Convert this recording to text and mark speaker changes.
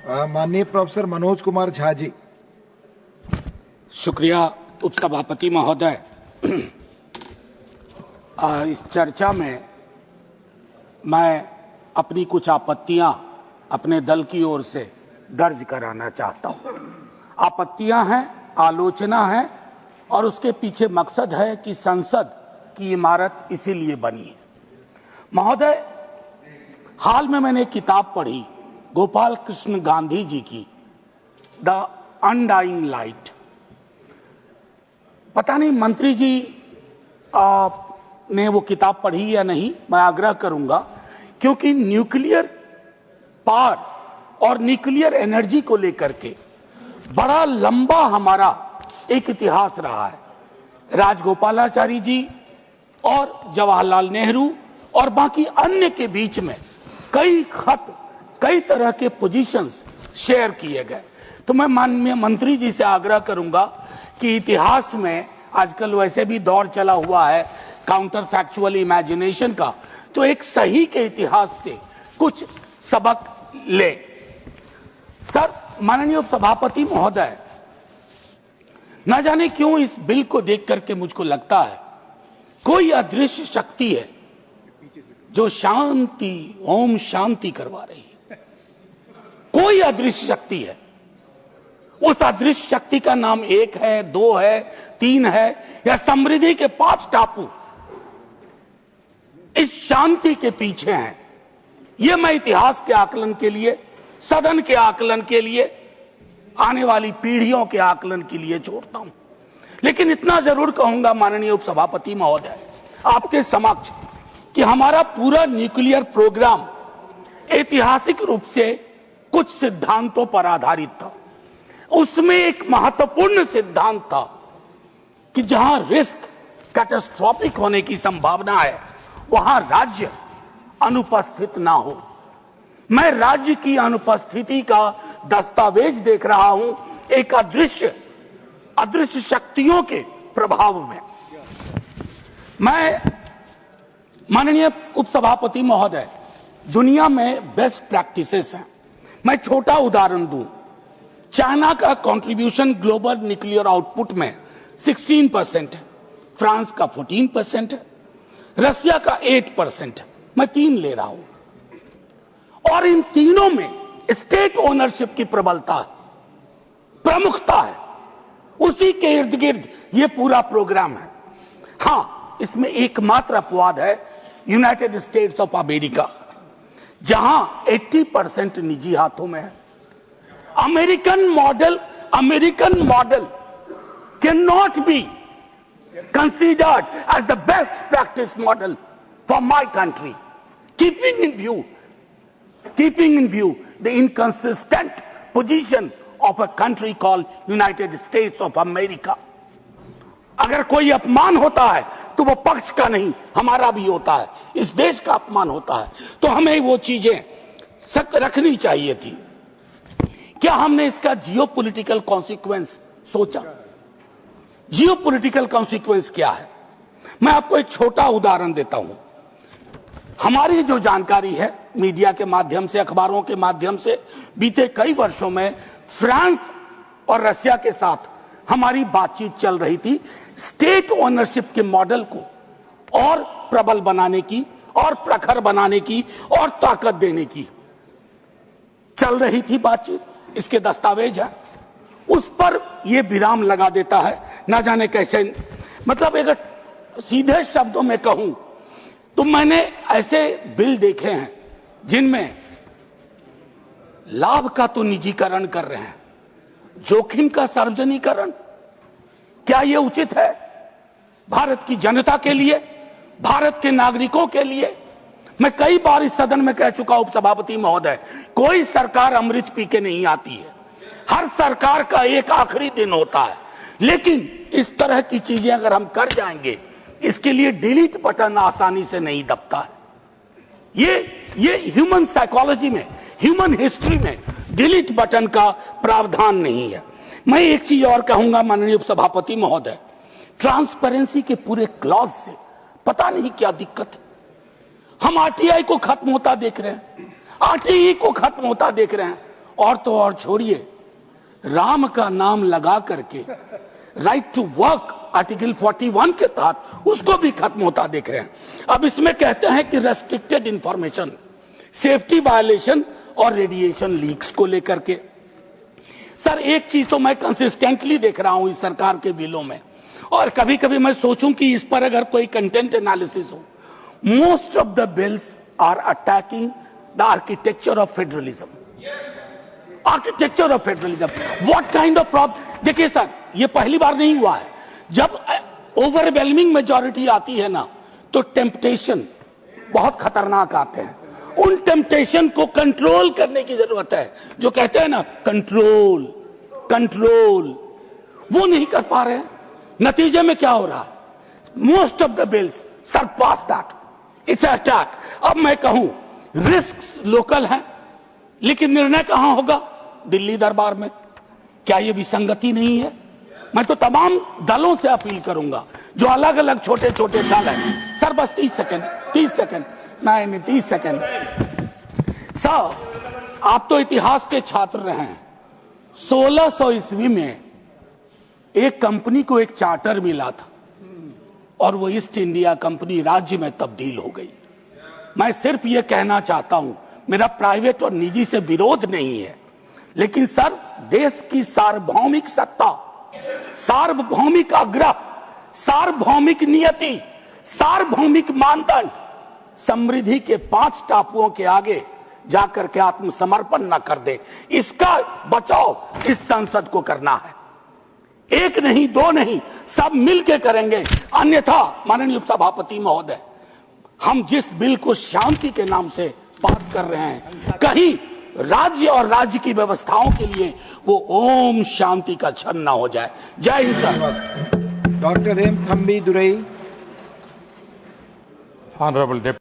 Speaker 1: माननीय प्रोफेसर मनोज कुमार झा जी।
Speaker 2: शुक्रिया उपसभापति महोदय। इस चर्चा में मैं अपनी कुछ आपत्तियां अपने दल की ओर से दर्ज कराना चाहता हूं। आपत्तियां हैं, आलोचना है और उसके पीछे मकसद है कि संसद की इमारत इसीलिए बनी है। महोदय, हाल में मैंने एक किताब पढ़ी गोपाल कृष्ण गांधी जी की, द अनडाइंग लाइट। पता नहीं मंत्री जी ने वो किताब पढ़ी या नहीं, मैं आग्रह करूंगा, क्योंकि न्यूक्लियर पावर और न्यूक्लियर एनर्जी को लेकर के बड़ा लंबा हमारा एक इतिहास रहा है। राजगोपालाचारी जी और जवाहरलाल नेहरू और बाकी अन्य के बीच में कई खत, कई तरह के पोजीशंस शेयर किए गए। तो मैं माननीय मंत्री जी से आग्रह करूंगा कि इतिहास में आजकल वैसे भी दौर चला हुआ है काउंटर फैक्चुअल इमेजिनेशन का, तो एक सही के इतिहास से कुछ सबक ले। सर, माननीय सभापति महोदय, न जाने क्यों इस बिल को देख करके मुझको लगता है कोई अदृश्य शक्ति है जो शांति, ओम शांति करवा रही है। कोई अदृश्य शक्ति है। उस अदृश्य शक्ति का नाम 1 है, 2 है, 3 है या समृद्धि के 5 टापू इस शांति के पीछे हैं। यह मैं इतिहास के आकलन के लिए, सदन के आकलन के लिए, आने वाली पीढ़ियों के आकलन के लिए छोड़ता हूं। लेकिन इतना जरूर कहूंगा माननीय उपसभापति महोदय आपके समक्ष कि हमारा पूरा न्यूक्लियर प्रोग्राम ऐतिहासिक रूप से कुछ सिद्धांतों पर आधारित था। उसमें एक महत्वपूर्ण सिद्धांत था कि जहां रिस्क कैटास्ट्रोफिक होने की संभावना है वहां राज्य अनुपस्थित ना हो। मैं राज्य की अनुपस्थिति का दस्तावेज देख रहा हूं एक अदृश्य शक्तियों के प्रभाव में। मैं माननीय उपसभापति महोदय, दुनिया में बेस्ट प्रैक्टिसेस हैं। मैं छोटा उदाहरण दूं, चाइना का कंट्रीब्यूशन ग्लोबल न्यूक्लियर आउटपुट में 16% है, फ्रांस का 14% है, रसिया का 8% है। मैं 3 ले रहा हूं और इन तीनों में स्टेट ओनरशिप की प्रबलता, प्रमुखता है। उसी के इर्द गिर्द ये पूरा प्रोग्राम है। हां, इसमें एकमात्र अपवाद है यूनाइटेड स्टेट्स ऑफ अमेरिका, जहां 80% निजी हाथों में है। American model can not be considered as the best practice model for my country, keeping in view the inconsistent position of a country called United States of America। अगर कोई अपमान होता है तो वो पक्ष का नहीं, हमारा भी होता है, इस देश का अपमान होता है। तो हमें वो चीजें रखनी चाहिए थी। क्या हमने इसका जियोपॉलिटिकल कॉन्सिक्वेंस सोचा? जियोपॉलिटिकल कॉन्सिक्वेंस क्या है? मैं आपको एक छोटा उदाहरण देता हूं। हमारी जो जानकारी है मीडिया के माध्यम से, अखबारों के माध्यम से, बीते कई वर्षों में फ्रांस और रसिया के साथ हमारी बातचीत चल रही थी स्टेट ओनरशिप के मॉडल को और प्रबल बनाने की और प्रखर बनाने की और ताकत देने की चल रही थी बातचीत। इसके दस्तावेज है। उस पर यह विराम लगा देता है, ना जाने कैसे। मतलब अगर सीधे शब्दों में कहूं तो मैंने ऐसे बिल देखे हैं जिनमें लाभ का तो निजीकरण कर रहे हैं, जोखिम का सार्वजनिकरण। क्या यह उचित है भारत की जनता के लिए, भारत के नागरिकों के लिए? मैं कई बार इस सदन में कह चुका हूं उपसभापति महोदय, कोई सरकार अमृत पी के नहीं आती है। हर सरकार का एक आखिरी दिन होता है। लेकिन इस तरह की चीजें अगर हम कर जाएंगे, इसके लिए डिलीट बटन आसानी से नहीं दबता है। ये ह्यूमन साइकोलॉजी में, ह्यूमन हिस्ट्री में डिलीट बटन का प्रावधान नहीं है। मैं एक चीज और कहूंगा माननीय उपसभापति महोदय, ट्रांसपेरेंसी के पूरे क्लॉज से पता नहीं क्या दिक्कत है। हम आरटीआई को खत्म होता देख रहे हैं, आरटीई को खत्म होता देख रहे हैं और तो और छोड़िए, राम का नाम लगा करके राइट टू वर्क आर्टिकल 41 के तहत उसको भी खत्म होता देख रहे हैं। अब इसमें कहते हैं कि रेस्ट्रिक्टेड इंफॉर्मेशन, सेफ्टी वायलेशन और रेडिएशन लीक्स को लेकर के। सर एक चीज तो मैं कंसिस्टेंटली देख रहा हूं इस सरकार के बिलों में, और कभी कभी मैं सोचूं कि इस पर अगर कोई कंटेंट एनालिसिस हो, most of the bills are attacking the architecture of federalism. Architecture of federalism, what kind of problem. देखिए सर, ये पहली बार नहीं हुआ है। जब ओवरवेलमिंग मेजॉरिटी आती है ना, तो टेम्पटेशन बहुत खतरनाक आते हैं। उन टेम्पटेशन को कंट्रोल करने की जरूरत है। जो कहते हैं ना कंट्रोल कंट्रोल, वो नहीं कर पा रहे हैं। नतीजे में क्या हो रहा है? Most of the bills surpass that, it's attack. अब मैं कहूं रिस्क लोकल है, लेकिन निर्णय कहां होगा? दिल्ली दरबार में। क्या ये विसंगति नहीं है? मैं तो तमाम दलों से अपील करूंगा जो अलग अलग छोटे छोटे दल हैं। सर बस 30 सेकंड, नहीं 30 सेकंड। सर आप तो इतिहास के छात्र रहे हैं। 1600 ईस्वी में एक कंपनी को एक चार्टर मिला था और वो ईस्ट इंडिया कंपनी राज्य में तब्दील हो गई। मैं सिर्फ ये कहना चाहता हूं, मेरा प्राइवेट और निजी से विरोध नहीं है, लेकिन सर देश की सार्वभौमिक सत्ता, सार्वभौमिक आग्रह, सार्वभौमिक नियति, सार्वभौमिक मानदंड, समृद्धि के 5 टापुओं के आगे जाकर के आत्मसमर्पण न कर दे, इसका बचाव इस संसद को करना है। एक नहीं, 2 नहीं, सब मिलके करेंगे। अन्यथा माननीय उपसभापति महोदय, हम जिस बिल को शांति के नाम से पास कर रहे हैं, कहीं राज्य और राज्य की व्यवस्थाओं के लिए वो ओम शांति का क्षण ना हो जाए। Jai Hind sir.
Speaker 1: Doctor M Thambi Durai.
Speaker 3: Honorable Deputy